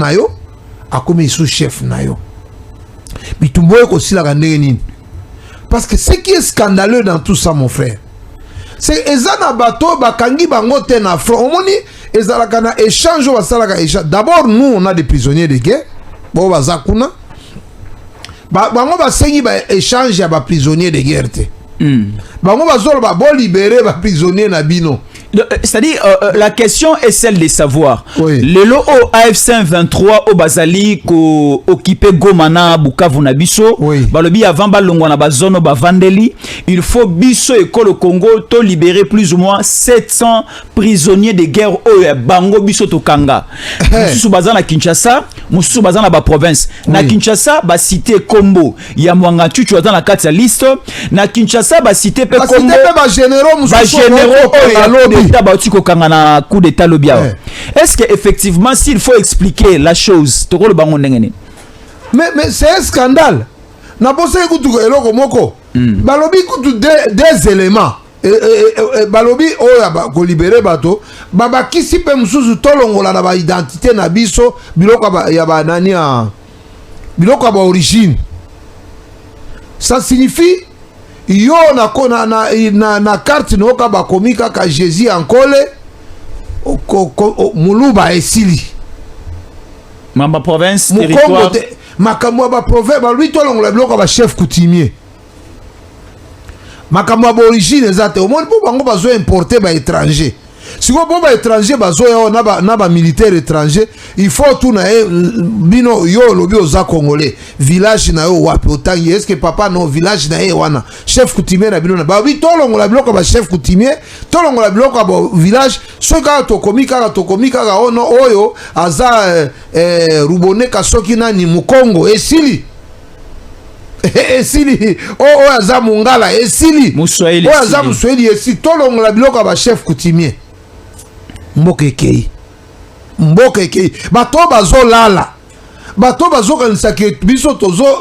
nayo akomi sous-chef nayo bitumboye ko sila ndenge nini. Parce que ce qui est scandaleux dans tout ça mon frère, c'est ezana bato bakangi bango te na front omoni ezalaka na échange basalaka échange. D'abord nous on a des prisonniers de guerre bo bazakuna bango basengi ba échange ya ba prisonniers de guerre te bango bazolo ba bo libérer ba prisonniers na bino. C'est-à-dire, la question est celle de savoir. Oui. Le lot au AFC 23 au Bazali ko occupé Gomana Bukavu na biso. Oui. Balobi avant balongwa na bazono ba Vandeli, il faut biso école au Congo to libérer plus ou moins 700 prisonniers de guerre au Bango biso to Kanga. Mususu bazana na Kinshasa, mususu bazana na ba province. Oui. Na Kinshasa ba cité Kombo, ya Mwanga Chuchu bazana na kati ya liste. Na Kinshasa ba cité pe Kombo. Ba cité ba généraux mususu. Ba généraux na coup d'état lobia. Est-ce que effectivement s'il faut expliquer la chose mais c'est un scandale na bosse kutu eloko moko balobi kutu des éléments balobi oya ba ko libérer bato baba kisi pe mususu tolongola na ba identité na biso biloko ya ba nani ya biloko ba origine. Ça signifie yo na carte no ka ba komika ka Jésus ankole muluba esili mamba province territoire makamwa ba province ba lui tolongola biloko ba chef coutumier makamwa ba origine ezate au monde pour bango bazo importer ba étranger. Si vous avez étranger, na ba militaire étranger, il faut tout na bino yo lobi oza congolais village na yo wapi otangi est-ce que papa no village na ye wana chef coutumier na bino na ba wi tolongo la biloko ba chef coutumier tolongo la biloko ba village so ka to komika ono oyo aza rubone kasoki nani mukongo esili esili o aza mungala esili muswahili o aza muswahili esili tolongo la biloko ba chef coutumier. Mboka ekei bato bazo lala bato bazo kanisa ke biso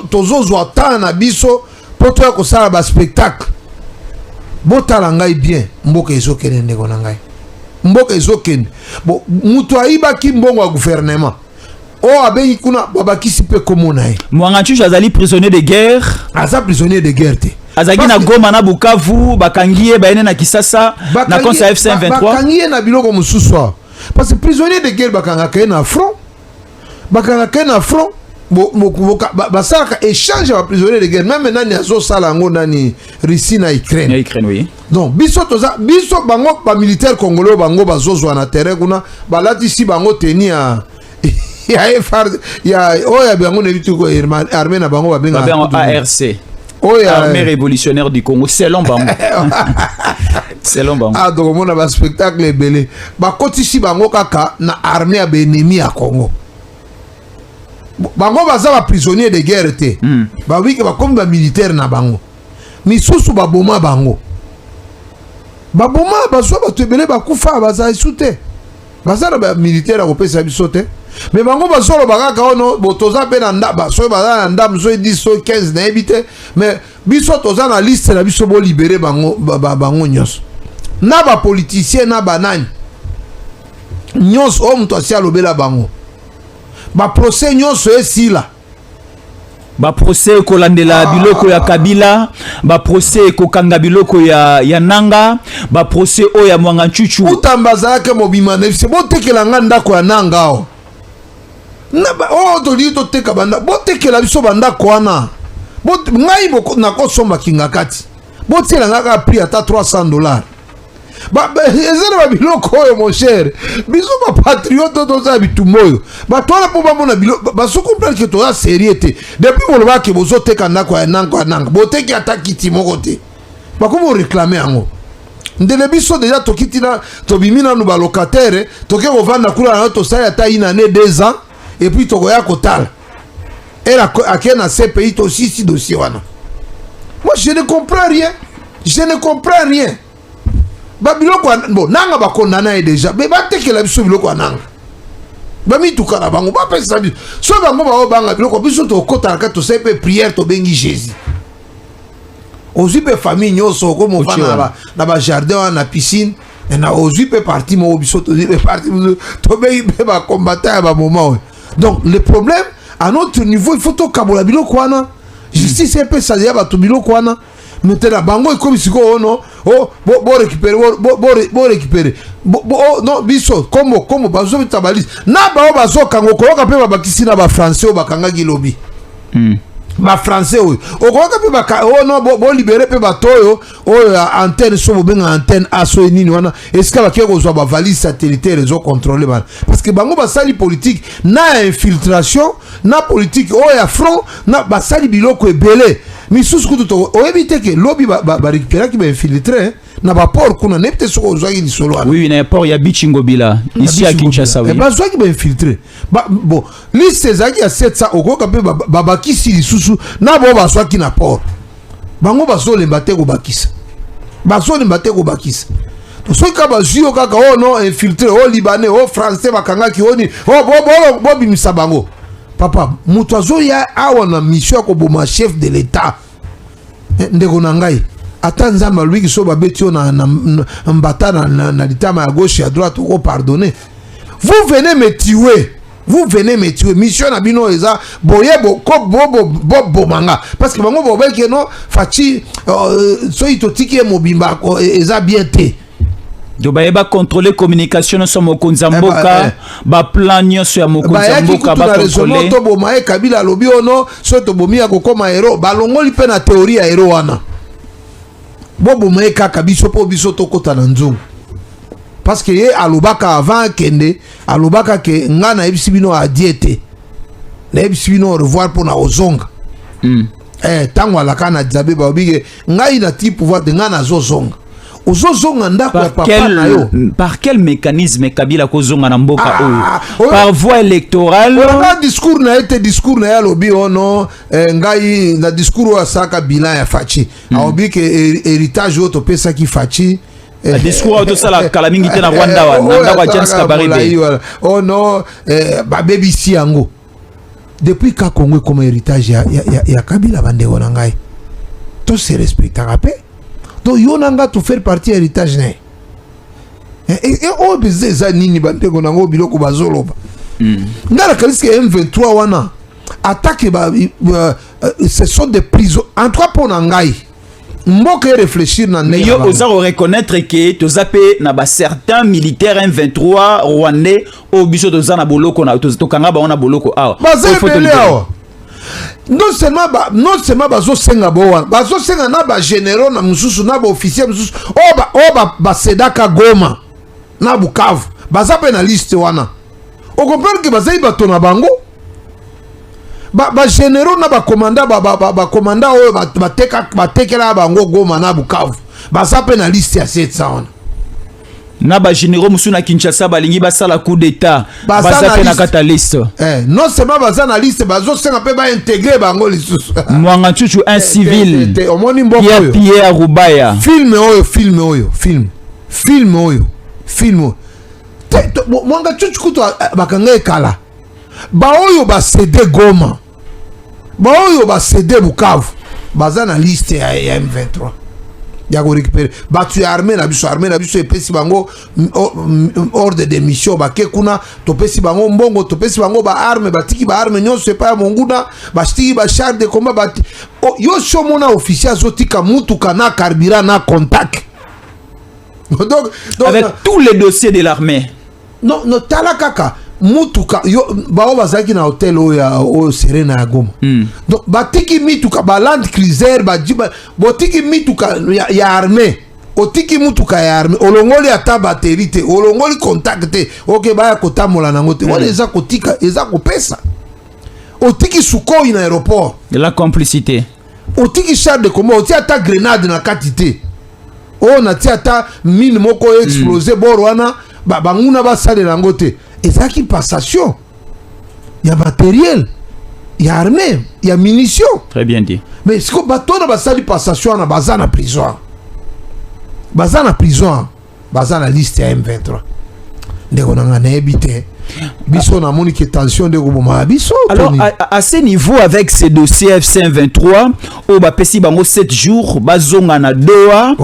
tozo zwa tan na biso poto ya kosala ba spectacle botala ngai bien mboka ezokende ndeko na ngai mboka ezokende bo mutu ayibaki mbongo ya gouvernement o abengi kuna babakisi pe komona ye Mwanga Chuchu azali prisonnier de guerre aza prisonnier de guerre te azaki na Goma na Bukavu bakangiye baene na Kisasa na konsa FC 23 bakangiye na biloko mususu parce que prisonnier de guerre bakangaka na front basalaka échange ba prisonnier de guerre même nani azosala ngo nani Russie na Ukraine oui. Donc biso bango ba militaire congolais bango bazozwa na terrain kuna balatisi bango tenia ya oya bango ne bitu ko armée na bango babenga ARC Oya armée révolutionnaire du Congo selon bango selon bango ah donc on a ba spectacle belé ba kotisi bango kaka na armée ya ennemi ya Congo bango baza ba prisonnier de guerre te ba wiki ba comme ba militaire na bango misusu ba boma bango baboma baso ba tebele ba kufa baza isute baza ba militaire ko pesa bisote. Mais bango basolo bakaka ono botoza pe na ndaba so baza na ndaba so 10 so 15 na ebite mais biso toza na liste na biso bo libérer bango bango nyos na ba politicien na banani nyos o mto asia lobela bango ba procès nyos esila ba procès ko landela biloko ya Kabila ba procès ko kanga biloko ya Nanga ba procès o ya Mwanga Chuchu utambaza ke mobima na se botekela nganda ko ya Nanga o na ba o to li to teka banda botekela biso banda ko ana ngai boko na ko somba kinga kati botela ngaka prix ata $300 ba ezana ba biloko yo mon cher biso ba patriote to za bitumoyo ba tola po ba mona biloko ba so comprendre que to ya sérieuté depuis on va que bozo teka ndako ya Nanga boteki ata kiti moko te ba ko mo réclamer yango ndele biso déjà to kitina to bimina no ba locataire to ke ko vanda kula na to sa ya ta une année 2 ans et puis to ko ya kotala era akena CPI to sisi dossier wana. Moi je ne comprends rien ba biloko bon Nanga ba condamné déjà mais ba tekela biso biloko Nanga ba mituka na bango ba pesa biso so bango ba banga biloko biso to kota ka to sepe prière to bengi Jésus ozipe famille nyoso ko mo vana na ba jardin na piscine na ozipe parti mo biso to zipe parti to bengi ba combattant ba moment Donc le problème à notre niveau il faut to kabola biloko wana justice epe ça ya bato biloko wana maintenant bango ikomi siko ono bo récupérer non biso comme bazo bitabalise na bao bazo kango koyoka pe babakisi na ba français o bakanga gilobi ba français oyo okoyoka pe baka no bo libérer pe batoyo oyo antenne so bobenga antenne aso nini wana eska bakiye kozwa ba valise satellitaire zo contrôler bana parce que bango basali politique na infiltration na politique oyo front na basali biloko ebele misusu kutu to oyebite ke lobby ba récupérer ki ba infiltrer na ba port kuna nepte so ozwaki di solo oui na port ya Bichingobila ici à Kinshasa oui ba zwaki ba infiltrer bon liste zaki ya 700 okoka pe babakisi lisusu na bo baswaki na port bango bazolemba te ko bakisa to soki ka bazio kaka oh non infiltrer oh libanais oh français bakangaki oni oh bo bimisa bango papa mutu azoya awa na mission ko boma chef de l'état ndeko na ngai ata nzamba lui ki so babeti yo na mbata na litama ya gauche à droite ko pardonner vous venez me tuer mission na bino eza boyebo ko bobo manga parce que bango bobeki no fachi so itotiki mobimba ko eza bien te do ba contrôler communication sur mokonza mboka ba plan nyonso ya mokonza mboka ba contrôler to bomae kabila lobi ono so to bomia kokoma hero balongoli pe na théorie ya hero wana bobo mae kaka biso po biso to kota na nzungu parce que ye alobaka avant kende alobaka ke ngana ebisibino a diete na ebisibino au revoir pour na ozonga tango alaka na dzabe ba obige ngai na ti pouvoir de ngana zozonga ozozonga ndako ya papa na yo par quel mécanisme Kabila kozonga na mboka oyo par voie électorale na discours na ya lobi ono ngai na discours wa saka bilan ya fachi aobi ke héritage auto pesa ki fachi discours auto sala kala mingi te na Rwanda wa na kwa James Kabarebe oh non ba baby si yango depuis ka Congo comme héritage ya Kabila bande wana ngai to se respecta rapé donc yonanga to faire partie héritage ne o bizeza nini banteko nango biloko bazoloba ngala kaliske M23 wana attaque ce sont des prisons en trois pour ngai mboka réfléchir na mais yo oza reconnaître que to zape na ba certains militaires M23 rwandais au biso to zana boloko na to kanga ba ona boloko awa non seulement bazo senga boa bazo senga na ba généraux na mususu na ba officier mususu ba sedaka Goma na Bukavu baza pe na liste wana o comprendre que bazai bato na bango ba généraux na ba commandant ba commandant o ba tekela bango Goma na Bukavu baza pe na liste ya 700 wana na ba généraux musu na Kinshasa balingi basala coup d'état baza pe na kata liste non seulement baza na liste bazo senga pe ba intégrer bango lisusu mwanga chuchu un civil omoni mboko Pierre Rubaya film mwanga chuchu kuto bakanga ekala ba oyo ba CD Goma ba oyo ba CD Bukavu baza na liste ya M23 ya ko récupérer batu ya armée na biso epesi bango ordre de mission bake kuna topesi bango mbongo topesi bango ba arme batiki ba arme nyonso epa ya monguna bastiki ba char de combat bati yo shomona officier azotika mutuka na carburant na contact donc avec tous les dossiers de l'armée non tala kaka mutuka yo bao bazaki na hotel o Serena ya Goma donc batiki mituka ba Land Cruiser botiki mituka ya armée otiki mutuka ya armée olongoli ata batterie te olongoli contact te oke baya kotamola nango te wala eza kotika eza kopesa otiki Sukhoi na aéroport de la complicité otiki char de combat oti ata grenade na kati te o na ti ata mine moko explosé bor wana banguna basale nango te ezaki passation ya matériel ya armée ya munitions très bien dit mais siko bato na basali passation na baza na prison baza na liste ya M23 ndeko nanga nayebi te biso na moni que tension de koboma biso. Alors à ce niveau avec ces dossiers FC23 au bapesi bango 7 jours bazonga na Doha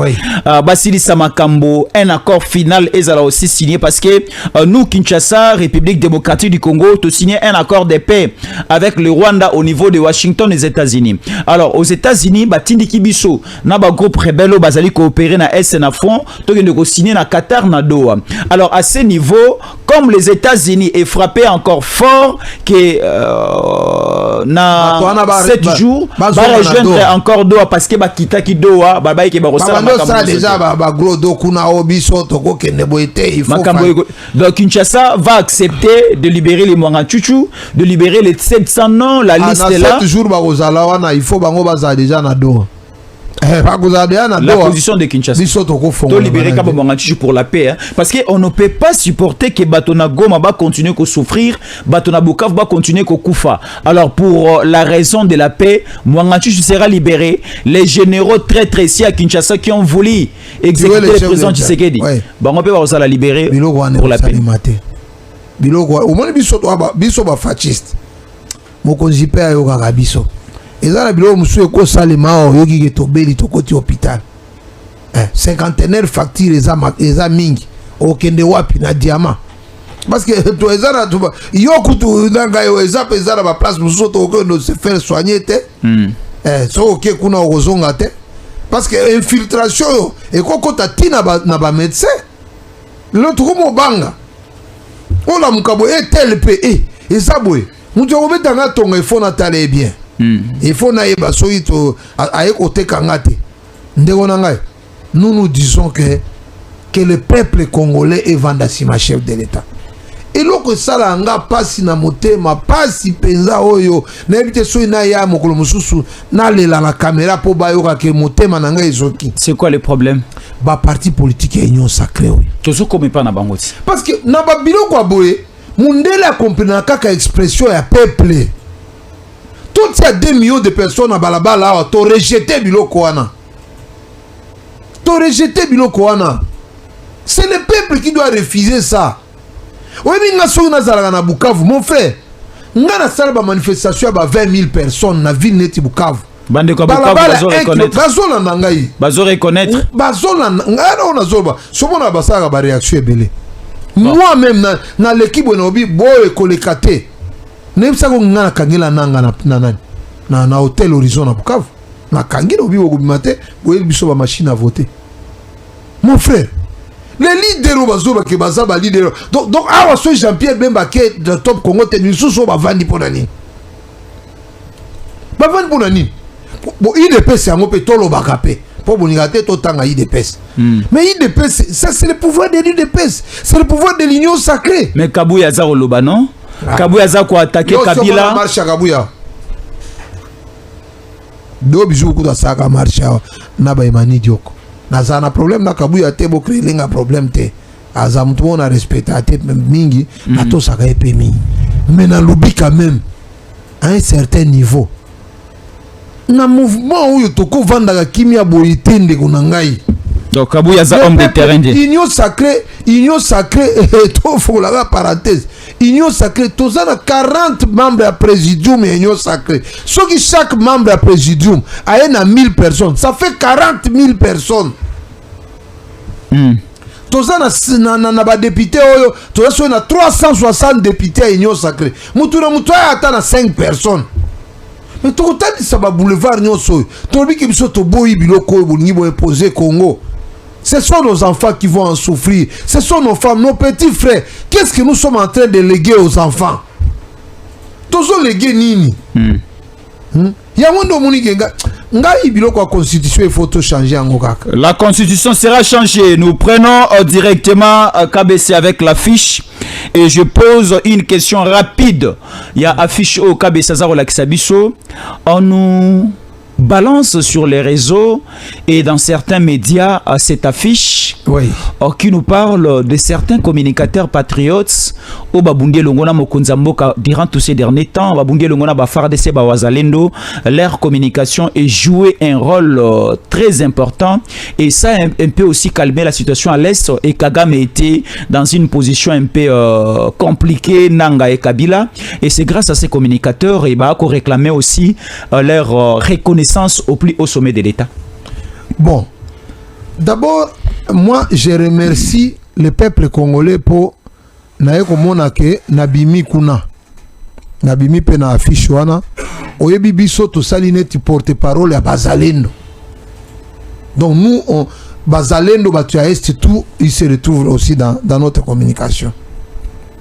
basilisa makambo un accord final ezala aussi signé parce que nous Kinshasa République démocratique du Congo to signé un accord de paix avec le Rwanda au niveau de Washington les États-Unis. Alors aux États-Unis batindiki biso na ba groupe rebelle bazali coopérer na est na fond to de ko signer na Qatar na Doha. Alors à ce niveau comme les États-Unis est frappé encore fort que na 7 jours va rejoindre encore Doha parce que bakita ki Doha ba ke ba rosala ça déjà ba gros do kuna obiso to ko kende boité il faut donc Kinshasa va accepter de libérer les Mwanga Chuchu, de libérer les 700 noms, la liste est là. 7 jours ba rosala wana il faut bango baza déjà na Doha. La position de Kinshasa to libérer Kaba Mwanga Chuchu pour la paix hein? Parce que on ne peut pas supporter que Batona Goma va continuer à souffrir, Batona Bukavu va continuer à koufa. Alors pour la raison de la paix, Mwanga Chuchu sera libéré. Les généraux traîtres ici à Kinshasa qui ont voulu exécuter le président Tshisekedi, on peut pas la libérer pour la paix. Biloko au moins biso ba fasciste. Mokonzi pe ayo kaka biso. Ezala bilo musu ko salema o yoki ke tobeli to koti hôpital. Cinquantenaire facture eza mingi. O kende wapi na diamant. Parce que to ezala to yoku to nanga yo eza pe ezala ba place musu to ko no se faire soigner te. So ok kuna ozonga te. Parce que infiltration et koko tatina na ba médecin. L'autre mo banga. Ola mukabo tel pe eza boy. Mutu obeta nga tonga ifo na tale bien. Il faut naïba soito aye côté kangate. Ndeko ngai. Nous disons que le peuple congolais est vandasima chef de l'État. Et loko sala nga pasi na motema pasi penza oyo na ebite so ina ya mokolo mususu na lela la caméra po bayoka ke motema na nga ezoki. C'est quoi le problème? Ba parti politique et union sacrée oyo. Tozo comme pas na bangoti. Parce que na ba biloko aboye mundela comprendre kaka expression ya peuple. Tout ces 2 millions de personnes à balabala t'ont rejeté biloko wana. T'ont rejeté biloko wana. C'est le peuple qui doit refuser ça. Oui, mais nga so na zalaka na Bukavu mon frère. Nga na sala ba manifestation ba 20 000 personnes na ville neti Bukavu. Bande ko Bukavu bazo reconnaître. Bazo na ngai. Bazo reconnaître. Bazo na nga na zoba. So bona basaka ba réaction ebele. Moi même na l'équipe na obi boy kolekate. Nemsa ko nga na kangela nanga na hôtel Horizon na Bukavu. Na kangela obi ko bimate boye biso ba machine à voter. Mon frère. Les leaders bazoba ke bazaba leader. Donc awa so Jean-Pierre Bemba ke de Top Congo tenu so ba vandi ponani. Ba vandi ponani. Bon IDPS yango pe tolo bakapé. Pour bonigate to tanga IDPS. Mais IDPS ça c'est le pouvoir de l'IDPS, c'est le pouvoir de l'union sacrée. Mais Kabuya za oloba non? Kabuya za ko attaquer Kabila. Marche Kabuya. Do bizu ko da saka marche na ba imani dioko. Nazana problème na Kabuya te bo créer linga problème te. Azam tout on a respecté te mingi na to saka epé mingi. Mais na lobi quand même à un certain niveau. Na mouvement où toko vanda kimia boyitende kunangai. Donc Kabuya za homme de terrain. Union sacrée to faut la parenthèse. Union sacrée tozana 40 membres à présidium et union sacrée. Ce qui chaque membre à présidium a na 1000 personnes, ça fait 40 000 personnes. Tozana na ba député oyo, tozana na 360 députés à union sacrée. Mutuna mutwa atana 5 personnes. Mais tout le temps, ça va boulevard nyonso. Tobi ki biso to boyi biloko bolingi bo imposer Congo. Ce sont nos enfants qui vont en souffrir. Ce sont nos femmes, nos petits frères. Qu'est-ce que nous sommes en train de léguer aux enfants? Tozo léguer nini? La constitution, il faut tout changer en Okaka. La constitution sera changée. Nous prenons directement KBC avec l'affiche et je pose une question rapide. Il y a affiche au KBC Zaro Lakisabiso. On nous balance sur les réseaux et dans certains médias cette affiche qui nous parle de certains communicateurs patriotes au Babunge Longona Mokonzamboka durant tous ces derniers temps. Babunge Longona Bafardese Bawazalendo, leur communication est joué un rôle très important et ça a un peu aussi calmé la situation à l'Est et Kagame était dans une position un peu compliquée, Nanga et Kabila, et c'est grâce à ces communicateurs et qu'on réclamait aussi leur reconnaissance au plus haut sommet de l'État. Bon, d'abord, moi je remercie le peuple congolais pour naekomonake nabimi kuna nabimi pe na affiche wana oyebi biso to salineti porte-parole ya Bazalendo. Donc nous on Bazalendo batu ya Est tout il se retrouve aussi dans notre communication.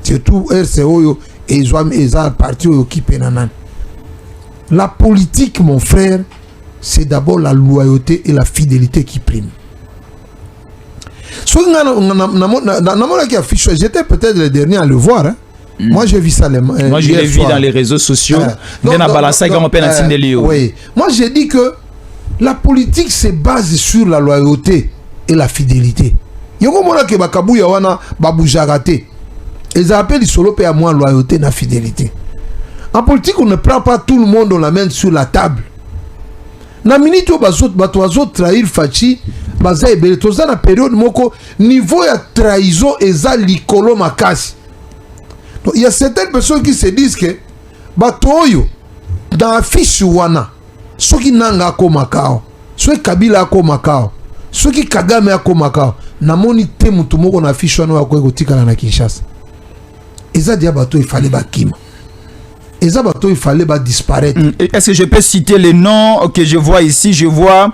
Surtout RCO et Ezra parti qui penanan. La politique, mon frère, c'est d'abord la loyauté et la fidélité qui priment. J'étais peut-être le dernier à le voir. Hein. Moi, j'ai vu ça. Moi, je l'ai vu dans les réseaux sociaux. Oui. Moi, j'ai dit que la politique se base sur la loyauté et la fidélité. Il y a un moment que Bakabu Yawana Baboujarate. Ils appellent solo à moi loyauté et la fidélité. En politique, on ne prend pas tout le monde, on l'amène sur la table. Na minute où bazo trahir Fachi, baza ebele toza na période moko niveau ya trahison eza likolo makasi. Donc il y a certaines personnes qui se disent que batoyo dans affiche wana soki nanga ko makao, soki Kabila ko makao, soki Kagame ko makao, namoni te mutu moko na affiche wana wa ko tika na Kinshasa. Eza dia bato il fallait bakima. Il fallait disparaître. Est-ce que je peux citer les noms que je vois ici? Je vois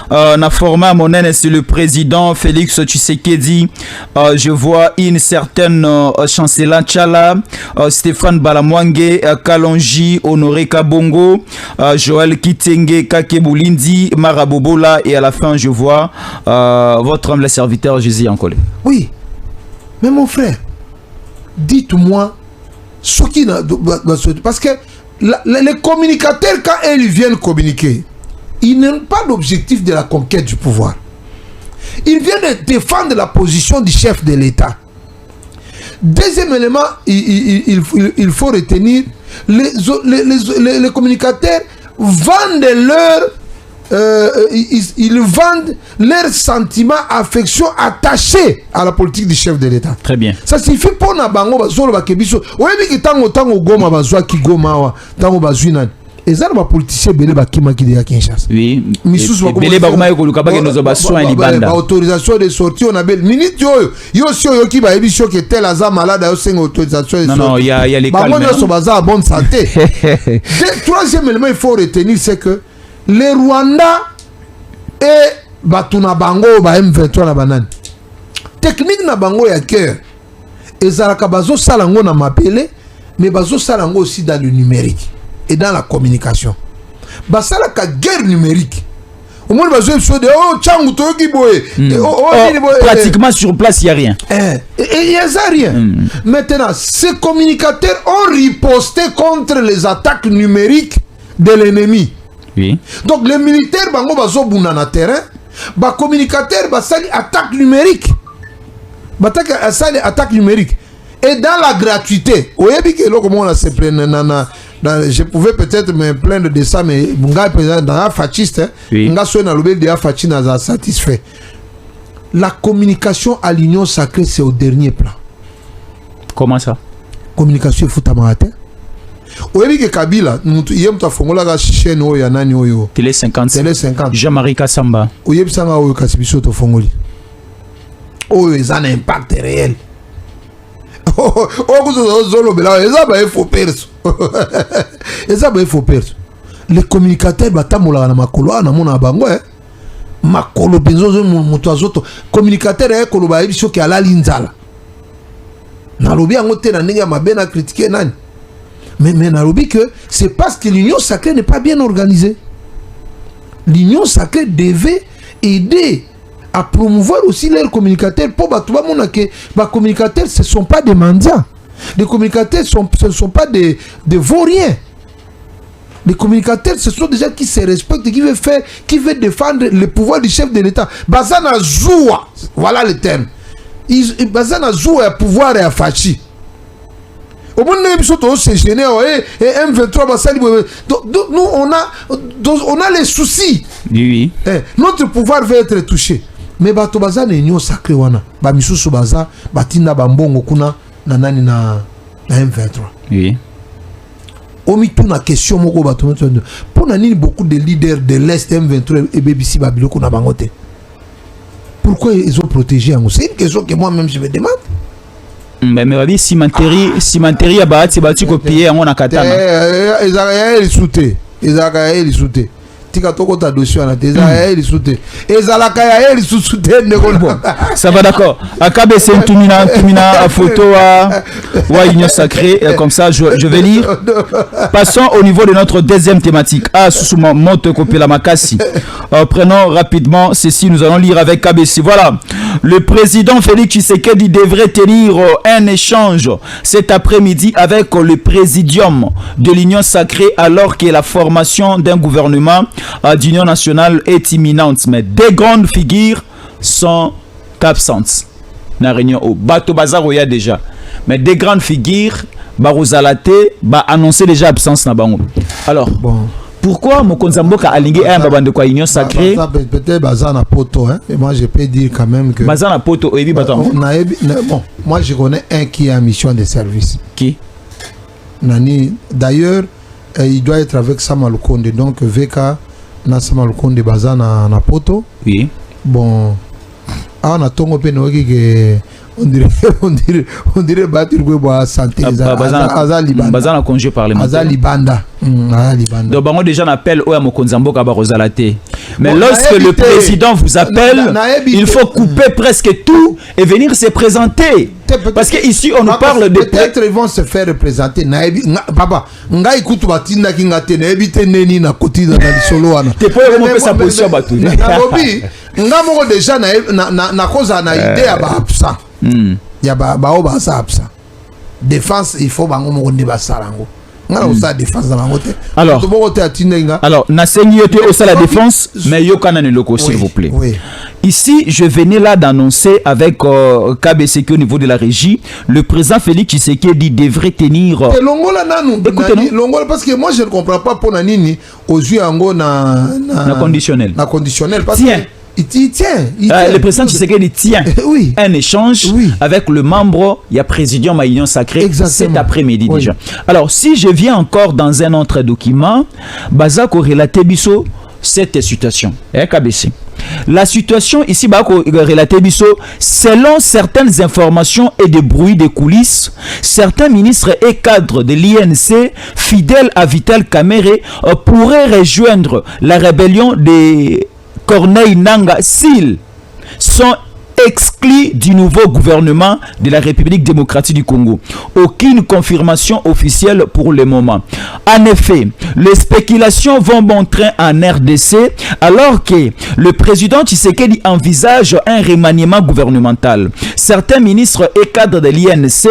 na format Monen, c'est le président Félix Tshisekedi. Je vois une certaine chancelière Tchala, Stéphane Balamwange, Kalonji, Honoré Kabongo, Joël Kitenge, Kakebulindi, Marabobola, et à la fin je vois votre humble serviteur Jésus Ankole. Oui, mais mon frère, dites-moi. Parce que les communicateurs, quand ils viennent communiquer, ils n'ont pas l'objectif de la conquête du pouvoir. Ils viennent de défendre la position du chef de l'État. Deuxième élément, il faut retenir, les communicateurs vendent ils vendent leurs sentiments, affection attachés à la politique du chef de l'État. Très bien. Ça suffit pour na bango bazolo bakebiso. Oyebi ki tango goma bazwa ki goma wa tango bazwina. Ezana ba politicien belé bakima ki de Kinshasa. Oui. Belé bakoma ko luka ba nozo ba soin libanda. Autorisation de sortie on appelle minute yo si yo ki ba ebiso que tel aza malade yo senga autorisation de sortie. Non, il y a les calmes. Bango so baza bonne santé. Troisième élément il faut retenir c'est que les Rwandais et Batuna Bango ba M23 na banane. Technique na bango ya cœur. Ezalaka bazo salango na mapele, mais bazo salango aussi dans le numérique et dans la communication. Basalaka guerre numérique. Au moins bazo so de oh changu to ki boye. Pratiquement sur place il y a rien. Et il y a rien. Maintenant, ces communicateurs ont riposté contre les attaques numériques de l'ennemi. Oui. Donc les militaires bango bazo buna na terrain, ba communicateur ba sali attaque numérique. Ba sali attaque numérique et dans la gratuité. Oyebi ke lo comment on se prenne je pouvais peut-être me plaindre de ça mais bunga président dans la fasciste, nga so na lobel de fasciste na satisfait. La communication à l'union sacrée c'est au dernier plan. Comment ça? Communication foutamarate. Oyebi ke Kabila yem ta fongola ga chaîne oyo ya nani oyo Télé 50 Jean-Marie Kassamba oyebi sanga oyo kasibiso to fongoli oyo eza na impact réel oyo zolo bela eza ba faux perso eza ba faux perso les communicateurs batamola na makolo na mona bango makolo benzo moto azoto communicateur ekolo ba ebiso ke ala linzala na lobi yango te na ndenge ya mabe na critiquer nani. Mais Nairobi que c'est parce que l'union sacrée n'est pas bien organisée. L'union sacrée devait aider à promouvoir aussi leurs communicateurs. Pour Batouba Monake, les communicateurs ce ne sont pas des mendiants. Les communicateurs ce ne sont pas des vauriens. Les communicateurs, ce sont des gens qui se respectent, qui veulent défendre le pouvoir du chef de l'État. Bazana Zoua, voilà le terme. Bazana Zoua, pouvoir et fachi. Au moins, nous sommes gênés, et M23, donc nous, on a les soucis. Oui. Notre pouvoir va être touché. Mais bato baza na union sacré wana. Ba misusu baza, batinda bambongo kuna na nani na M23. Oui. Omi tout na question moko bato. Pour nani beaucoup de leaders de l'Est M23 et BBC Babiloko na bangote. Pourquoi ils ont protégé Ango? C'est une question que moi-même je me demande. Mais babi cimenterie ya baati batu copier Ango na katana. Ezaka eli soute. Tika toko ta dossier na teza eli soute. Ezalaka ya eli soute ndeko. Ça va d'accord. Akabe c'est tumina photo wa union sacrée comme ça je vais lire. Passons au niveau de notre deuxième thématique. Susuma monte copie la makasi. Prenons rapidement ceci, nous allons lire avec KBC. Voilà. Le président Félix Tshisekedi devrait tenir un échange cet après-midi avec le présidium de l'Union sacrée alors que la formation d'un gouvernement d'union nationale est imminente. Mais des grandes figures sont absentes. Na réunion au bateau bazar il y a déjà. Mais des grandes figures Barozalate ba annoncer déjà absence na bango. Alors bon. Pourquoi Mokonzamboka alingi un babande quoi union sacrée? Peut-être Bazana Poto, hein. Et moi je peux dire quand même que Bazana Poto et bon, moi je connais un qui est en mission de service. Qui? Nani d'ailleurs il doit être avec Samal Konde, donc VK na Samal Konde Bazana na Poto. Oui. Bon on a tongo pe no que on dirait battre quoi santé Bazana congé parlementaire. Libanda. Donc bango déjà on appelle Oya Mokonzamboka Barozalate. Mais lorsque le président vous appelle, il faut couper presque tout et venir se présenter. Parce que ici on nous parle de peut-être ils vont se faire représenter. Papa, ngai kutu batinda kinga te na ebite neni na kotiza na solo wana. Te po ko sa position batu. Na bobi, ngamo déjà na cause na idée ya ba absa. Ya ba oba sa absa. Défense il faut bango mo ndi ba sarango. Alors, Nasengi était aussi la défense, mais Yokana ne loko, s'il vous plaît. Oui. Ici, je venais là d'annoncer avec KBCK au niveau de la régie, le président Félix Tshisekedi devrait tenir. Écoutez-nous. Parce que moi, je ne comprends pas pour Nanini aux yeux na conditionnel. Na conditionnel. Parce Tiens. Il tient. Le président Tshisekedi tient un échange avec le membre, il y a président Maïlion Sacré cet après-midi déjà. Alors, si je viens encore dans un autre document, Bazako relaté biso cette situation. KBC. La situation ici, Bazako relaté biso, selon certaines informations et des bruits de coulisses, certains ministres et cadres de l'INC, fidèles à Vital Kamerhe, pourraient rejoindre la rébellion des Corneille Nangaa s'ils sont exclus du nouveau gouvernement de la République démocratique du Congo. Aucune confirmation officielle pour le moment. En effet, les spéculations vont bon train en RDC alors que le président Tshisekedi envisage un remaniement gouvernemental. Certains ministres et cadres de l'INC,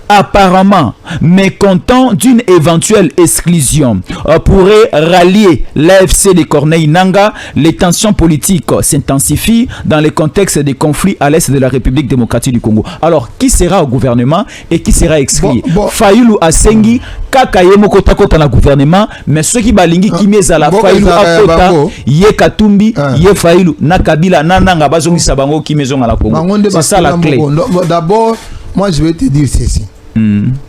apparemment mécontents d'une éventuelle exclusion, pourraient rallier l'AFC de Corneille Nangaa. Les tensions politiques s'intensifient dans le contexte des conflits à l'est de la République démocratique du Congo. Alors, qui sera au gouvernement et qui sera exclu? Fayulu Asengi, Kakayemo Kota na gouvernement, mais ceux qui balingi qui mezala Fayulu Akota, Ye Katumbi, Ye Fayulu, Nakabila, Nananga Bazongi Sabango qui maison à la Congo. C'est ça la clé. D'abord, moi je vais te dire ceci.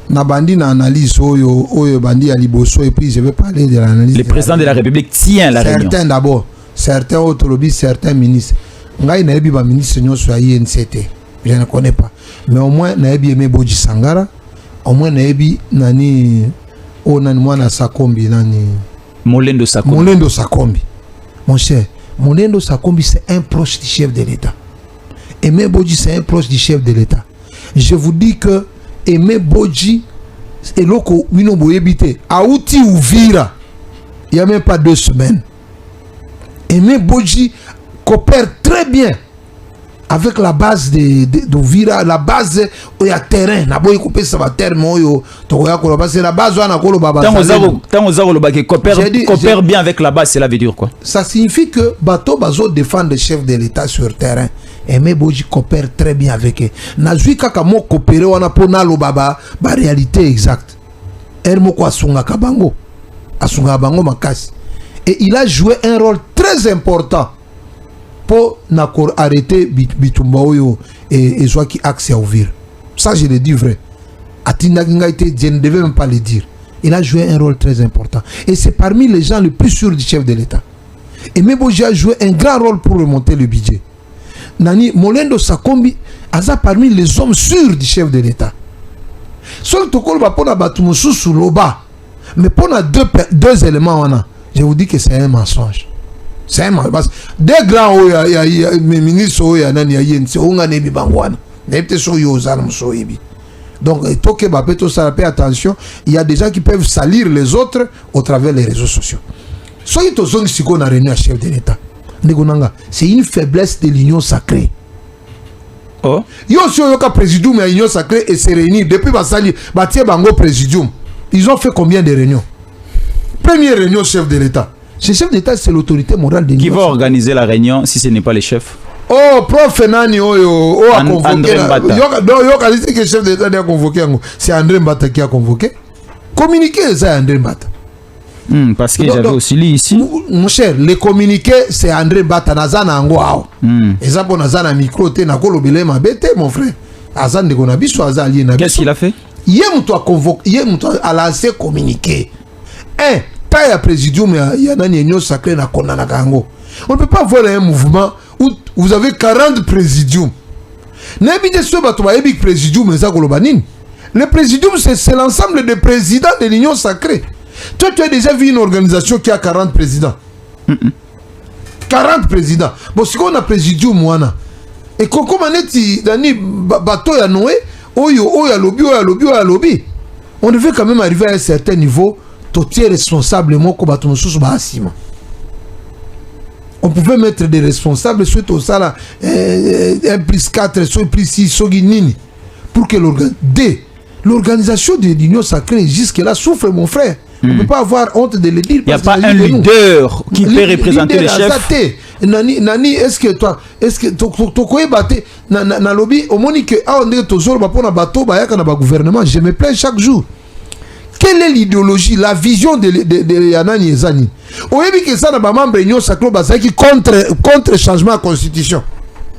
Na bandi na analyse oyo bandi ya liboso et puis je vais parler de l'analyse. Le président de la République tient la réunion. Certains d'abord, certains autres lobbies, certains ministres. Ngai naebi ba ministre nyonso ya INCT, je ne connais pas, mais au moins naebi Aimé Bodji Sangara, au moins naebi nani nani mwana Sakombi nani Molendo Sakombi. Mon cher, Molendo Sakombi c'est un proche du chef de l'État. Aimé Bodji c'est un proche du chef de l'État. Je vous dis que Aimé Bodji et loko wino boyebite Aouti Ouvira, il y a même pas 2 semaines. Aimé Bodji coopère très bien avec la base de Vira, la base où il y a terrain, na boy couper ça va terme oyo to ya ko c'est la base on a ko lo baba. Tant aux lo ba que coopère bien avec la base, cela veut dire quoi? Ça signifie que bateau bazo défendre le chef de l'état sur terrain et mais boji coopère très bien avec eux. Na zui kaka mo coopérer on a pona lo baba ba réalité exacte. Ermo ko asunga kabango. Asunga bango makasi. Et il a joué un rôle très important pour arrêter Bitumba Oyo et soit qui axe à ouvrir. Ça, je le dis vrai. Atinda Kingaïté, je ne devais même pas le dire. Il a joué un rôle très important. Et c'est parmi les gens les plus sûrs du chef de l'État. Et Meboji a joué un grand rôle pour remonter le budget. Nani Molendo Sakombi a parmi les hommes sûrs du chef de l'État. Seul Tokol va pour la Batumusu sous l'Oba. Mais pour deux éléments, je vous dis que c'est un mensonge. C'est un mensonge. Des grands ministres, donc, attention, il y a des gens qui peuvent salir les autres au travers des réseaux sociaux. C'est une faiblesse de l'union sacrée. Oh. Yo si yoka présidium et l'union sacrée et se réunir depuis Basali, Batie Bango présidium. Ils ont fait combien de réunions? Première réunion chef de l'État. Ce chef d'État, c'est l'autorité morale de l'Union. Qui va organiser la réunion si ce n'est pas le chef? Oh, prof Nani, a convoqué. André Mbata. Yoka dit que le chef d'État a convoqué. C'est André Mbata qui a convoqué. Communiqué, c'est André Mbata. Parce que j'avais aussi lu ici. Mon cher, les communiqués, c'est André Mbata. Nazana Angwao. Et ça, pour Nazana micro, t'es na kolobele ma bête, mon frère. Azan de Gonabiso, Azan lié na. Qu'est-ce qu'il a fait? Hier, on a convoqué, hier, on a lancé communiqué. Il y a présidium, il y a une union sacrée na Konanakango. On ne peut pas voir un mouvement où vous avez 40 présidiums. Le présidium, c'est l'ensemble des présidents de l'union sacrée. Toi, tu as déjà vu une organisation qui a 40 présidents. 40 présidents. Bon, c'est qu'on a présidium, moi. Et comme on est dans bateau à Noé, lobby. On devait quand même arriver à un certain niveau. Responsablement on pouvait mettre des responsables suite au salaire 1 plus 4 soit plus 6 pour que l'organisation de l'union sacrée jusque là souffre, mon frère. On ne peut pas avoir honte de le dire. Il n'y a pas un leader qui peut représenter le chef. Nani, est-ce que toi, na lobby au monique on est toujours pour na bateau bayaka na gouvernement, je me plains chaque jour. Quelle est l'idéologie, la vision de Yanani Ezani? Oyebi que ça na ba membre union sacrée bazaki contre changement de constitution.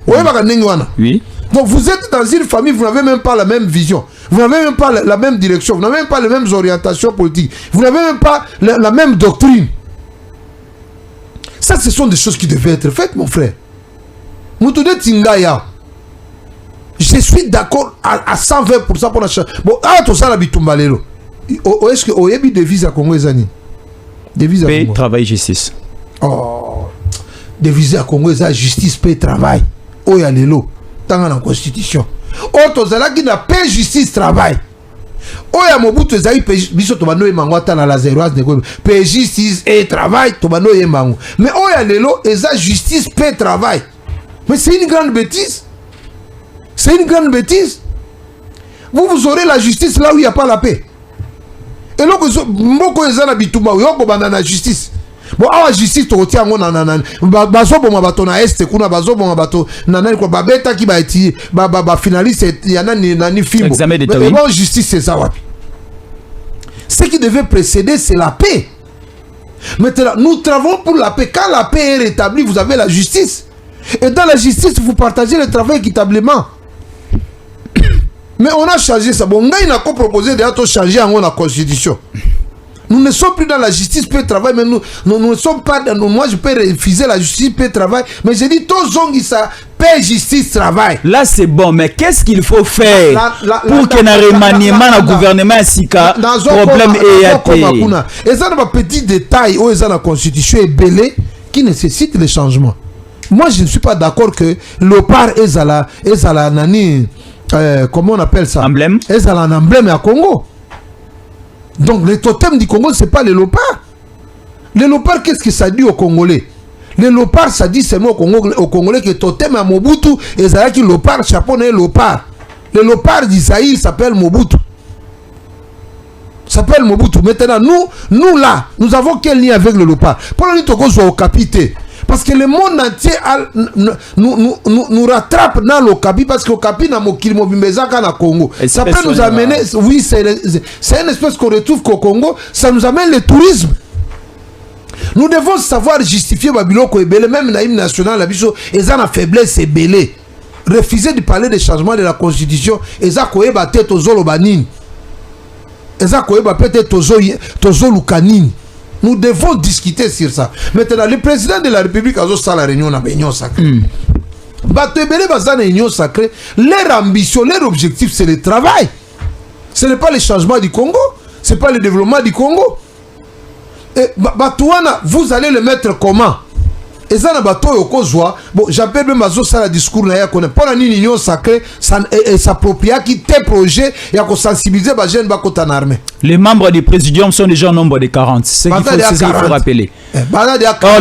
Oyeba ka ndenge wana. Oui. Donc vous êtes dans une famille, vous n'avez même pas la même vision. Vous n'avez même pas la même direction, vous n'avez même pas les mêmes orientations politiques. Vous n'avez même pas la même doctrine. Ça, ce sont des choses qui devaient être faites, mon frère. Moutoudé Tingaya. Je suis d'accord à 120% pour la chose. Bon, tout ça, la bitumbalero. Est-ce que Oyebi devise à Congo Ezani? Devise à Congo. Travail, justice. Oh. Devise à Congo Ezani, justice, paix, travail. Oya lelo. Dans la constitution. Tozala qui n'a pas justice, travail. Oya Mobutu Ezani, biso tobano emangwata na la zéroise de Goué. Paix, justice et travail, tobano emango. Mais Oya lelo, Eza justice, paix, travail. Mais c'est une grande bêtise. C'est une grande bêtise. Vous aurez la justice là où il n'y a pas la paix. Et là, mboko ezana bitumba yoko banda na justice. Bon, awa justice to tia ngo na bazo bonga bato na este kuna bazo bonga bato na nani ko babeta ki ba eti ba finaliste ya nani fimbo. Examen d'état. Mais bon, justice c'est ça wapi. Ce qui devait précéder c'est la paix. Maintenant, nous travaillons pour la paix. Quand la paix est rétablie, vous avez la justice. Et dans la justice, vous partagez le travail équitablement. Mais on a changé ça. Bon, il n'a pas proposé de changer en la constitution. Nous ne sommes plus dans la justice, paix, travail, mais nous ne sommes pas dans. Moi, je peux refuser la justice, paix, travail, mais je dis, tous ça, paix, justice, travail. Là, c'est bon, mais qu'est-ce qu'il faut faire pour que le remaniement du gouvernement Sika, problème est. Et ça, dans petit détail, où est la constitution est belée, qui nécessite le changement. Moi, je ne suis pas d'accord que l'OPAR est à la nani. Comment on appelle ça? Emblème. Est-ce un emblème à Congo? Donc le totem du Congo, c'est pas le léopard. Le léopard, qu'est-ce que ça dit aux Congolais? Le Lopar, ça dit seulement au Congolais que totem à Mobutu, et ça dit que Lopar, chapeau n'est Lopar. Le Lopar d'Israël s'appelle Mobutu. S'appelle Mobutu. Maintenant, nous là, nous avons quel lien avec le Lopar? Pour nous, nous sommes au capité. Parce que le monde entier nous rattrape dans le Okapi, parce que Okapi n'a pas de Congo. Ça peut nous amener, oui, c'est une espèce qu'on retrouve qu'au Congo, ça nous amène le tourisme. Nous devons savoir justifier Babiloko et Belé, même l'hymne national, la biso, et ça a faiblesse et Belé. Refuser de parler des changements de la constitution, et ça a ba tête aux Zolobanine. Et ça a peut-être aux Lukanine. Nous devons discuter sur ça. Maintenant, le président de la République a fait la réunion dans l'Union sacrée. L'Union sacrée, leur ambition, leur objectif, c'est le travail. Ce n'est pas le changement du Congo, ce n'est pas le développement du Congo. Et Batouana, vous allez le mettre comment? Et ça, bon, j'appelle même ça discours pour l'Union sacrée, s'approprier qui tes projets et à sensibiliser les jeunes en armée. Les membres du présidium sont déjà au nombre de 40. C'est ce qu'il faut rappeler. Or,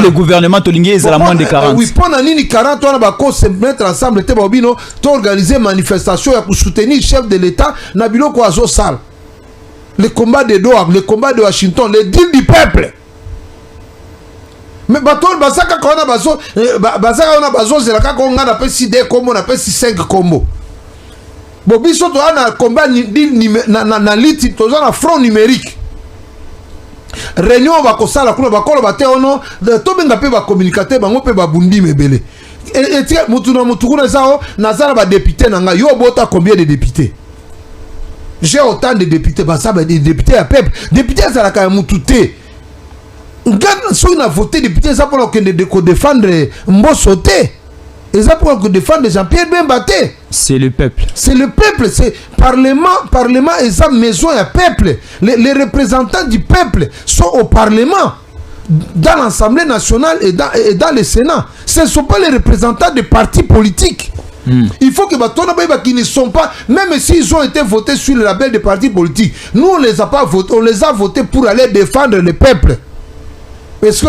le gouvernement Tolingué est à moins de 40. Oui, pendant 40 ans, on va se mettre ensemble pour organiser une manifestation pour soutenir le chef de l'État, Nabilo Kouazo Sal. Le combat de Doha, le combat de Washington, le deal du peuple. Mais bateau basaka kona bazo basaka ona bazo zela ka ko ngana pe 6 combo na pe 5 combo. Bo biso to ana combat na liti to na front numérique. Réunion ba ko sala kuna ba ko ba te ono to benga pe ba communicateur bango pe ba bundi mebele. Et mutu na mutu kuna sao na zala ba député na nga yo bota combien de députés? J'ai autant de députés ba ça ba des députés à peuple. Député ça la ka mutu te. Si on a voté député, ça pour défendre Mbosoté. Et ça pour défendre Jean-Pierre Bembaté. C'est le peuple. C'est le peuple. C'est Parlement et sa maison et peuple. Les représentants du peuple sont au Parlement, dans l'Assemblée nationale et dans le Sénat. Ce ne sont pas les représentants des partis politiques. Il faut que qui ne sont pas, même s'ils ont été votés sur le label des partis politiques, nous on les a pas votés, on les a votés pour aller défendre le peuple. Parce que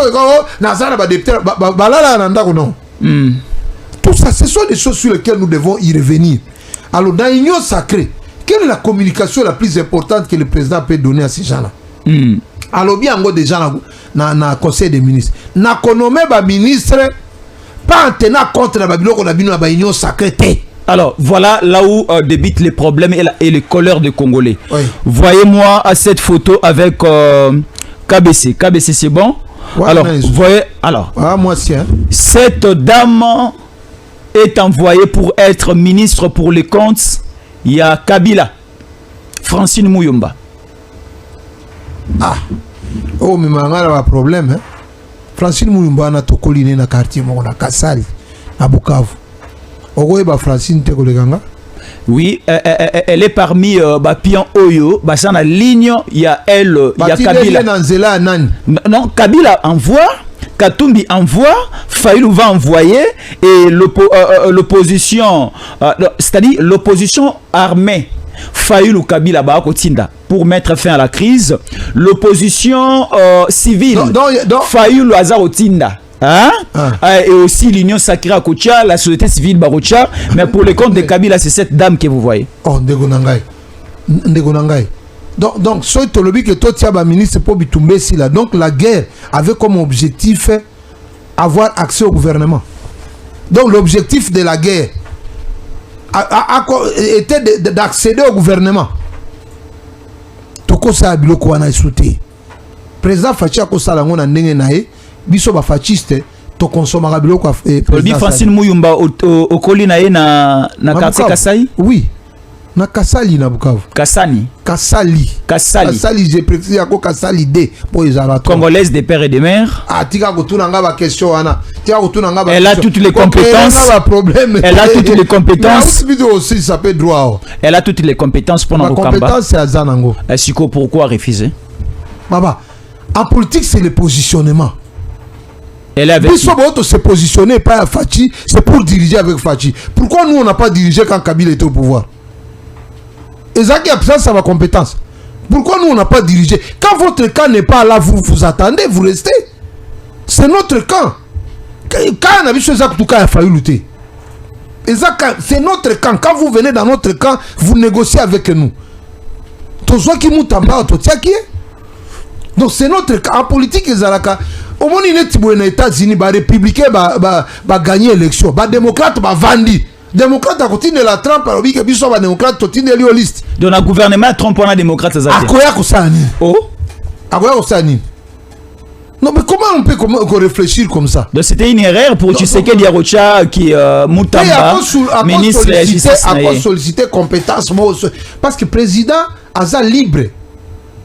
tout ça, ce sont des choses sur lesquelles nous devons y revenir. Alors, dans l'Union sacrée, quelle est la communication la plus importante que le président peut donner à ces gens-là? Alors, bien, des gens dans le conseil des ministres. N'a qu'on nomme les ministres, pas en tenant compte de l'Union sacrée. Alors, voilà là où débutent les problèmes et les colères des Congolais. Oui. Voyez-moi cette photo avec KBC. KBC, c'est bon? Ouais, alors, vous voyez, moi aussi, hein. Cette dame est envoyée pour être ministre pour les comptes. Il y a Kabila, Francine Mouyumba. Oh, mais il y a un problème. Hein? Francine Mouyumba a tokolé dans le quartier, à Kassali, à Bukavu. Francine Tekoleganga. Oui, elle est parmi Pian Oyo, dans la ligne, il y a elle, il y a Kabila. Non, Kabila envoie, Katumbi envoie, Faïlou va envoyer, et l'opposition, c'est-à-dire l'opposition armée, Faïlou Kabila Bakotinda, pour mettre fin à la crise, l'opposition civile, Faïlou Azarotinda. Et aussi l'Union sacrée à Kocha, la société civile Barocha. Mais pour le compte de Kabila, c'est cette dame que vous voyez. Oh, Ndegonangai. Donc, soit tu que toi, tu as ministre pour Bitumbe si là. Donc, la guerre avait comme objectif avoir accès au gouvernement. Donc, l'objectif de la guerre était d'accéder au gouvernement. Toko sa biloko wana sauté. Président Fachi a kosa lango na ndenge nae. Biso ba fasciste to consommer biloko président Francine Mouyumba au colina na quartier Kasai. Oui. Na Kasali na Bukavu. Kasani. Kasali, j'ai précisé yako Kasali D pour les Arabes. Congolaise des pères et des mères. Tika kotunanga ba question ana. Elle a toutes les compétences. Elle a toutes les compétences. Aussi ça peut droit. Elle a toutes les compétences pour notre combat. Compétence c'est Azanango. Siko pourquoi refuser? Baba, en politique c'est le positionnement. Elle avait se positionner pas à Fachi, c'est pour diriger avec Fachi. Pourquoi nous on n'a pas dirigé quand Kabila était au pouvoir? Et ça qui absence ça ma compétence. Pourquoi nous on n'a pas dirigé? Quand votre camp n'est pas là, vous attendez, vous restez. C'est notre camp. quand on a vu ce ça tout cas a fallu lutter. Et ça c'est notre camp. Quand vous venez dans notre camp, vous négociez avec nous. Tout soit qui moutamba tout ça qui est. Donc c'est notre camp en politique ezalaka. Au moins il est aux États-Unis, ba républicain ba gagner élection, ba démocrate ba vandi. Démocrate à côté de la Trump alors que biso ba démocrate tout de lui liste. Donc le gouvernement Trump on a démocrate ça. Akoya ko sani. Oh. Akoya ko sani. Non mais comment on peut réfléchir comme ça? Donc c'était une erreur pour Tshisekedi Yarocha qui Moutamba ministre de la justice a sollicité compétence parce que président aza libre.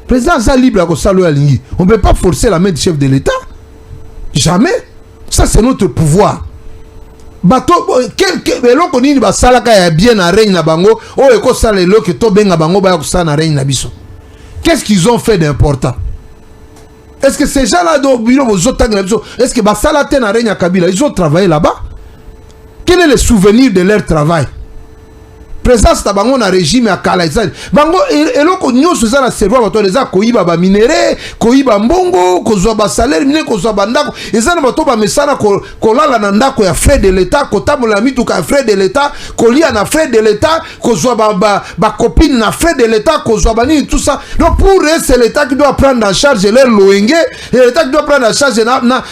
Président aza libre à salo ya lingi. On peut pas forcer la main du chef de l'État. Jamais. Ça c'est notre pouvoir. Bato eloko nini basalaka ya bien na reine na bango o eko sala eloko to benga bango ba ko sala na reine na biso. Qu'est-ce qu'ils ont fait d'important? Est-ce que ces gens-là dans le bureau, est-ce que Basala Tenarenya Kabila, ils ont travaillé là-bas? Quel est le souvenir de leur travail? Présence de Bango na régime à Kalaïsal. Bango, et l'on connaît ce ça la cerveau, bato les a koiba ba minéré, koiba mbongo, kozoa ba salaire, mine kozoa bandako. Et ça ne bato ba mesana kolala na ndako ya frais de l'État, kotabo la mitu ka frais de l'État, kolia na frais de l'État, kozoa ba copine na frais de l'État, kozoa ba nini tout ça. Donc pour eux c'est l'État qui doit prendre en charge leur loenge, et l'État qui doit prendre en charge na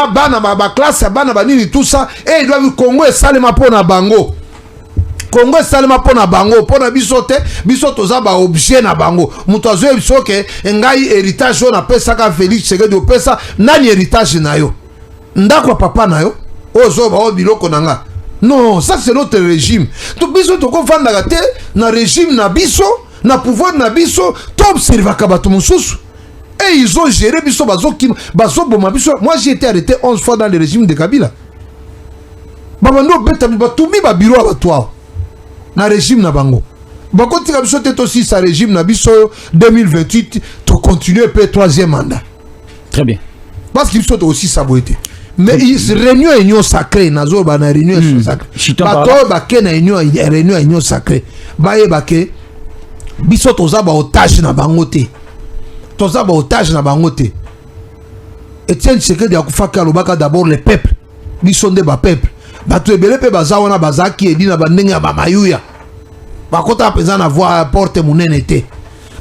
bana ba classe bana ba nini tout ça. Et il doit vu Congo et salema pona bango. Congo salema pona bango pona bisote bisoto za ba objet na bango muto azo biso ke ngai héritage na pesa ka Félix Tshisekedi pesa nani héritage na yo ndako papa na yo ozo ba biloko nanga. Non, ça c'est notre régime. To biso to ko vanda te na régime na biso na pouvoir na biso to observa ka bato mususu. Et ils ont géré biso bazo boma biso. Moi j'ai été arrêté 11 fois dans le régime de Kabila. Babando beta batumi ba bureau abatwa. Na régime na bango. Bako tika biso te aussi sa régime na biso 2028 to continuer pe troisième mandat. Très bien. Parce qu'il faut aussi saboter. Mais réunion sacrée nazo ba na réunion sacrée. Bato ba ke na réunion sacrée. Ba ye ba ke biso toza ba otage na bango te. Toza ba otage na bango te. Etienne Tshisekedi akufaka lobaka d'abord le peuple. Biso nde ba peuple. Bato ebele pe baza wana bazaki edi na bandenge ya bamayuya bakota peza na voix porte munene te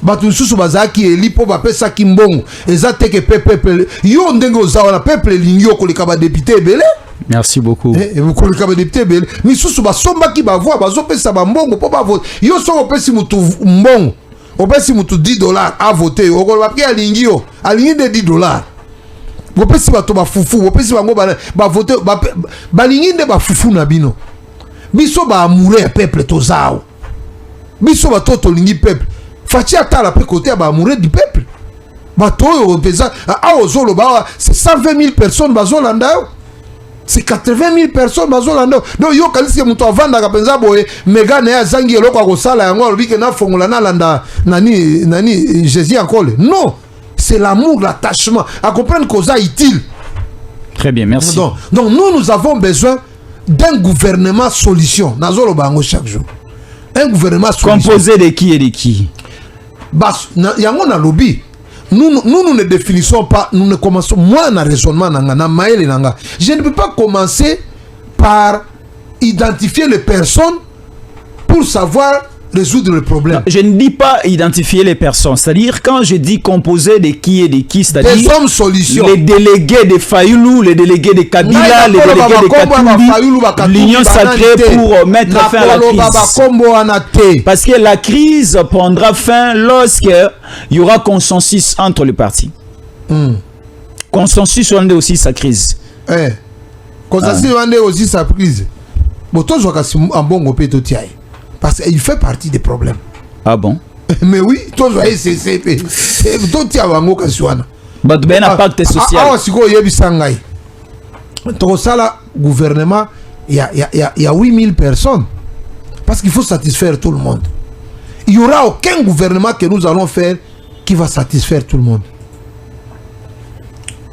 bato susu bazaki eli po bapesa kimbongo eza teke peuple yo ndenge oza wana peuple lingi okoleka ba député ebele. Merci beaucoup. Okoleka ba député ebele misusu basombaki ba voix bazopesa ba mbongo po ba vote yo so opesi mutu mbongo opesi mutu $10 a voter okoloba ke alingi yo alingi de $10. Bopesi bato ba fufu bopesi bango ba voter ba lingi nde ba fufu na bino biso ba amoureux ya peuple tozao biso bato to lingi peuple fachi atala pe côté ba amoureux du peuple bato yo pesa a ozolo ba c'est 120 000 personnes bazolanda yo c'est 80 000 personnes bazolanda donc yo kalisi muto avanda ka penza boye megane ya zangi eloko akosala yango alobike na fongola na landa nani Jésus akole non. C'est l'amour, l'attachement. À comprendre que ça est utile. Très bien, merci. Donc nous avons besoin d'un gouvernement solution. Nazolo bango chaque jour. Un gouvernement solution. Composé de qui et de qui? Yango na lobby. Nous ne définissons pas, nous ne commençons. Moi, na raisonnement na maël nanga. Je ne peux pas commencer par identifier les personnes pour savoir résoudre le problème. Non, je ne dis pas identifier les personnes, c'est-à-dire quand je dis composer de qui et de qui, c'est-à-dire des hommes solutions. Les délégués de Fayoulou, les délégués de Kabila, les délégués de Katumbi, l'union sacrée pour mettre fin à la crise. Parce que la crise prendra fin lorsque il y aura consensus entre les partis. Consensus on est aussi sa crise. Consensus on est aussi sa crise. Bon, toi je vois que c'est un bon groupe de tiaï. Parce qu'il fait partie des problèmes. Ah bon? Mais oui, toi, tu vois, toi, tu as un mot qui un impact social. Ah, si vous avez Sangai. Dans ça, gouvernement, il y a 8000 personnes. Parce qu'il faut satisfaire tout le monde. Il n'y aura aucun gouvernement que nous allons faire qui va satisfaire tout le monde.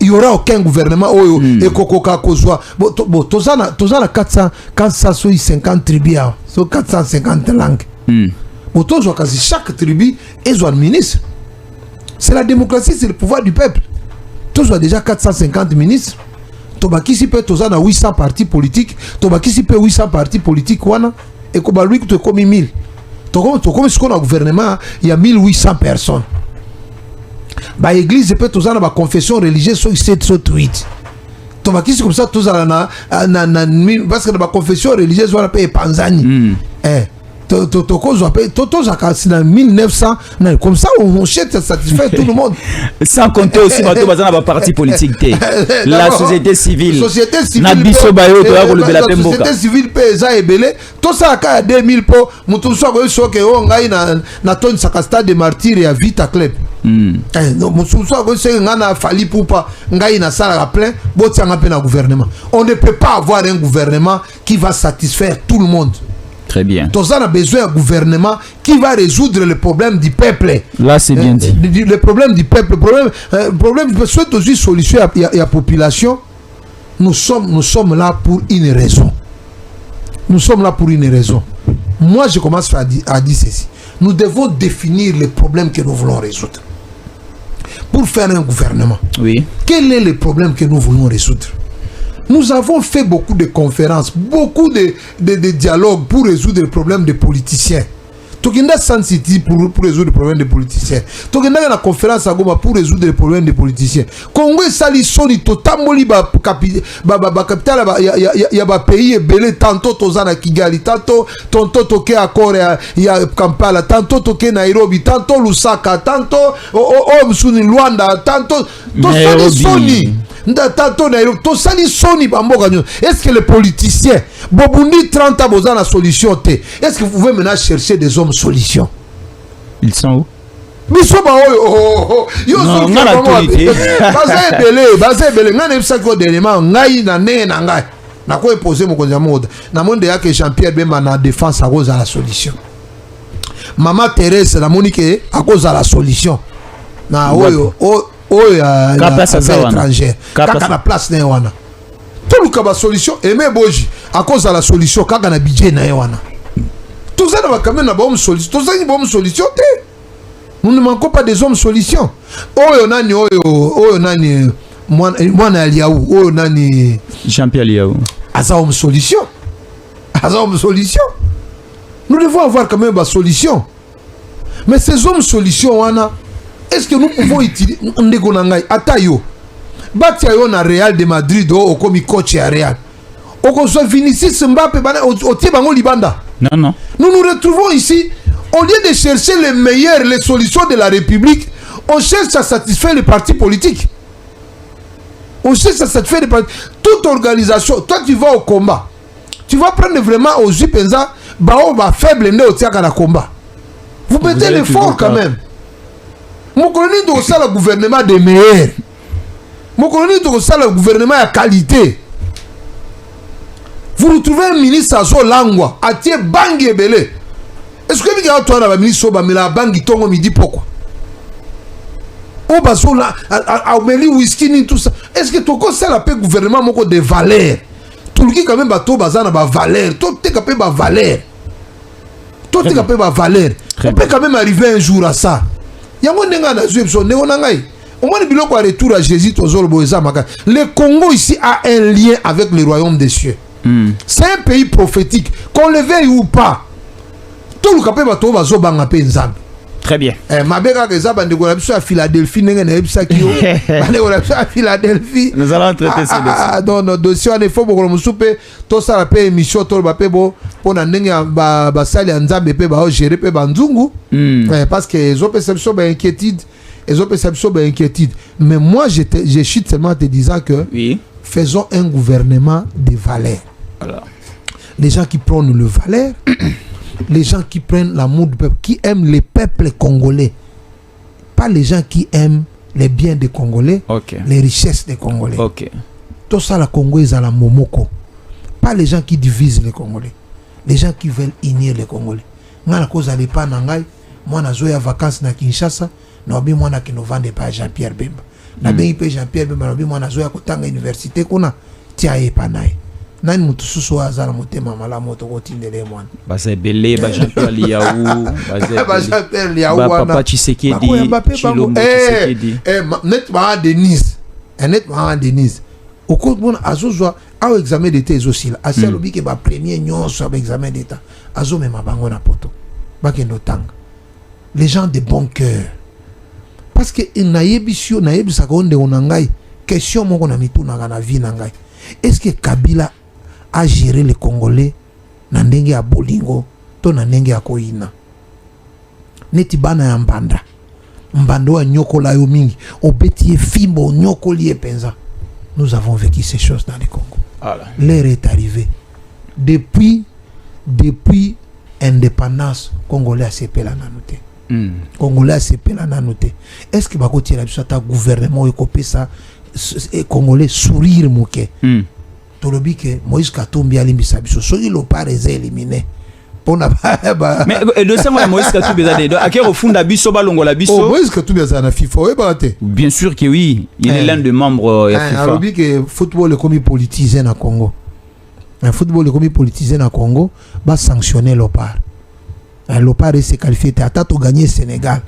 Il n'y aura aucun gouvernement et Kokoka Kozwa. Bon, Tozana 450 tribus, 450 langues. Bon, chaque tribu est un ministre. C'est la démocratie, c'est le pouvoir du peuple. Tozwa déjà 450 ministres. tobakisi pe toza na 800 partis politiques tobakisi pe 800 partis politiques wana et ko balui to komi 1000 to comme ce qu'on a gouvernement il y a 1800 personnes ba église pe toza na ba confession religieuse so 708 tobakisi comme ça toza na parce que na ba confession religieuse wana pe panzani dans 1900 comme ça on cherche à satisfaire tout le monde sans compter aussi bato bazana ba parti politique la société civile na biso bayo to ya ko lobela pemboka société civile pe za ebele to ça ka 2000 po mutu so ko soke o ngai na ton sakasta de martyr ya Vita Club no mutu so ko se ngana fali poupa ngai na sala plein botianga pe na gouvernement on ne peut pas avoir un gouvernement qui va satisfaire tout le monde. Très bien. Donc on a besoin d'un gouvernement qui va résoudre le problème du peuple. Là, c'est bien dit. Le problème du peuple, le problème de souhaite aussi solution à la population. Nous sommes là pour une raison. Nous sommes là pour une raison. Moi, je commence à dire ceci. Nous devons définir les problèmes que nous voulons résoudre. Pour faire un gouvernement. Oui. Quel est le problème que nous voulons résoudre? Nous avons fait beaucoup de conférences, beaucoup de dialogues pour résoudre les problèmes des politiciens. Tokinda Sun City pour résoudre les problèmes des politiciens. Tokinda na conférence à Goma pour résoudre les problèmes des politiciens. Congo sali soni totamoli ba capital ya ba pays belé tantôt tozana Kigali, tantôt toke accord ya Kampala, tantôt toke Nairobi, tantôt Lusaka, tantôt msuni Luanda, tantôt soni. Est-ce que les politiciens Bobundi 30 ans besoin la solution? Est-ce que vous pouvez maintenant chercher des hommes solutions? Ils sont où? Jean-Pierre Bemba na défense à cause de la solution. Maman Thérèse la Monique à cause de la solution. Na la place étrangère kaka na place na wana tout le kaba solution aimé boji à cause de la solution kaka na budget na wana tout ça na quand même na bonne solution tout ça ni bonne solution nous ne manquons pas des hommes solutions oyo nani mwana Aliaou oyo nani Jean-Pierre Aliaou asa homme solution nous devons avoir quand même ba solution mais ces hommes solutions wana est-ce que nous pouvons utiliser Ndegonangai Atayo Batiayo na Real de Madrid au comme coach à Real au soit Vinicius Mbappé au Tibango Libanda. Non. Nous nous retrouvons ici au lieu de chercher les meilleures les solutions de la République, on cherche à satisfaire les partis politiques. On cherche à satisfaire les partis. Toute organisation, toi tu vas au combat. Tu vas prendre vraiment aux Jupenza ba faible né au tiaka na combat. Vous mettez l'effort quand même. Mon colonel doit ça le gouvernement des meilleurs. Mon colonel doit ça le gouvernement à qualité. Vous retrouvez un ministre à Zolangwa, à Thier Bangi et Belé. Est-ce que vous avez toi la ministre Soba, mais la Bangi Tongo me dit pourquoi? Au Basola, à Omeli Whisky, tout ça. Est-ce que tu as la paix gouvernement moko de valeur? Tout le qui quand même bateau bazana ba valeur. Tout est capable ba valeur. Tout est capable ba valeur. On peut quand même arriver un jour à ça. Le Congo ici a un lien avec le royaume des cieux. C'est un pays prophétique, qu'on le veuille ou pas. Tout le capé bateau va zobanga pe nzambe. Très bien. Ma béga que ça bande à Philadelphie Philadelphie. Nous allons traiter ce dossier. Non dossier on est fort pour souper tout ça la paix émission tout ba pe bo pour na ndenge ba sali nzambe pe ba gérer pe banzungu. Parce que les autres perceptions ba inquiétude, mais moi je chute seulement te disant que oui, faisons un gouvernement de valeurs. Voilà. Les gens qui prennent le valeur les gens qui prennent l'amour du peuple, qui aiment les peuples congolais, pas les gens qui aiment les biens des Congolais, les richesses des Congolais. Tout ça, la Congo est à la momoko. Pas les gens qui divisent les Congolais, les gens qui veulent unir les Congolais. Moi, la cause n'est pas nangai. Moi, na zoya vacances na Kinshasa, na obi moi na qui nous vende pas Jean-Pierre Bemba. Na bien pe Jean-Pierre Bemba, na obi moi na zoya kotanga université kuna tia e panaye. Nani mutu susu azala motema malamu tokotindele mwana baza belé ba Jean-Pierre Aliaou ba Jean-Pierre Aliaou ba Papa Tshisekedi net ba Denise okobona azozwa au examen d'état ezosila asi alobi ke bapremier nyonso ya examen d'état azomema bango na poto bakende otanga les gens de bon cœur parce que nayebisaka o ndeko na ngai question moko na mitunaka na vie na ngai est-ce que Kabila a géré les Congolais na ndenge ya bolingo to na ndenge ya koina neti bana ya mbando ya nyokola yo mingi obeti fimbo nyokoli e penza. Nous avons vécu ces choses dans le Congo. L'heure est arrivée. Depuis indépendance, Congolais a sepé la nanoté. Congolais a sepé la nanoté. Est-ce que bakoti la bisata gouvernement e kopé ça Congolais sourire mouké. Tolobi que Moïse Katumbi alimbisa biso soki lo pas éliminé. Mais de ça moi Moïse Katumbi a quel refunda biso balongola biso. Oh Moïse Katumbi a na FIFA et baraté. Bien sûr que oui, il est l'un des membres de FIFA. Tolobi que football est comme politisé na Congo. Un football est comme politisé na Congo, va sanctionner l'Opar. L'Opar s'est qualifié à to gagner Sénégal,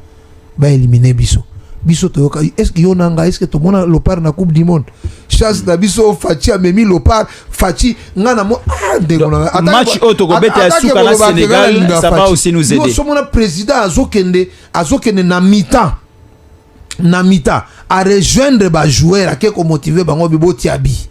va éliminer biso. Biso toyoka est-ce que yonanga est-ce que to mona l'Opar na coupe du monde chance na biso Fati a memi l'Opar Fati ngana mo match auto ko beta suka na Sénégal ça va aussi nous aider. Yo mona président azokende na mi-temps a rejoindre ba joueur a ko motiver bango biboti abi